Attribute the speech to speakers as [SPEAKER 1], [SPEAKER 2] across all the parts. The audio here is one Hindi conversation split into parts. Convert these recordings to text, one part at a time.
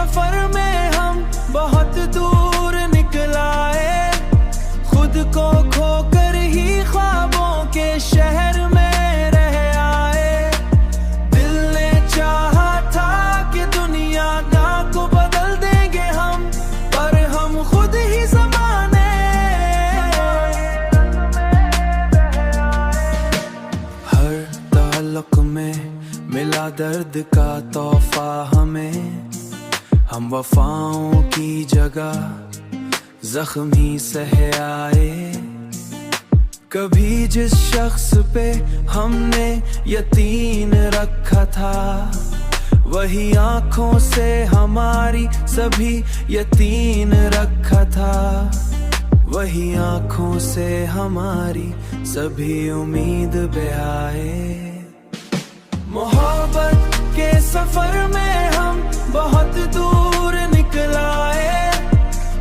[SPEAKER 1] सफर में हम बहुत दूर निकल आए, खुद को खोकर ही ख्वाबों के शहर में रह आए। दिल ने चाहा था कि दुनिया ना को बदल देंगे हम, पर हम खुद ही ज़माने हर ताल्लुक में मिला दर्द का तोहफा हमें, हम वफाओं की जगह जख्म ही सह आए। कभी जिस शख्स पे हमने यकीन रखा था, वही आंखों से हमारी सभी यकीन रखा था, वही आंखों से हमारी सभी उम्मीद बहाए। मोहब्बत के सफर में हम बहुत दूर निकल आए,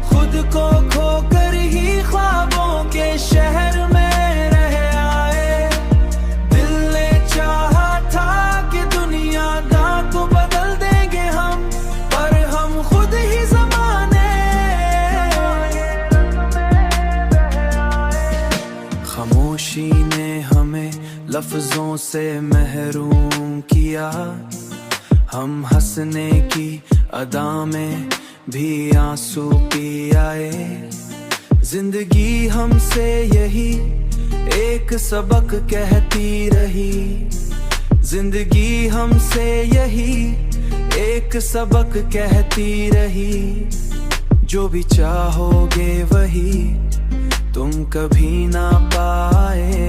[SPEAKER 1] खुद को खोकर ही ख्वाबों के शहर में रह आए। दिल ने चाहा था कि दुनिया ना को बदल देंगे हम, पर हम खुद ही ज़माने खामोशी ने हमें लफ्जों से महरूम किया, हम हंसने की अदा में भी आंसू पी आए। जिंदगी हमसे यही एक सबक कहती रही, जिंदगी हमसे यही एक सबक कहती रही, जो भी चाहोगे वही तुम कभी ना पाए।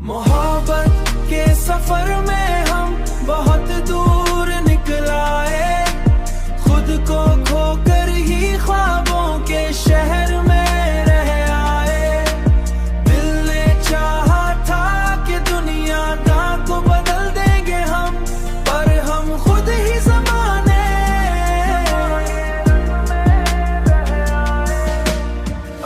[SPEAKER 1] मोहब्बत के सफर में हम बहुत दूर निकल आए, खुद को खोकर ही ख्वाबों के शहर में रह आए। दिल ने चाहा था कि दुनिया ना को बदल देंगे हम, पर हम खुद ही ज़माने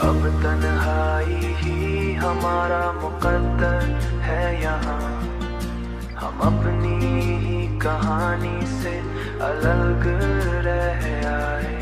[SPEAKER 1] अब तन्हाई ही हमारा मुकद्दर है यहाँ, हम अपनी ही कहानी से अलग रह आए।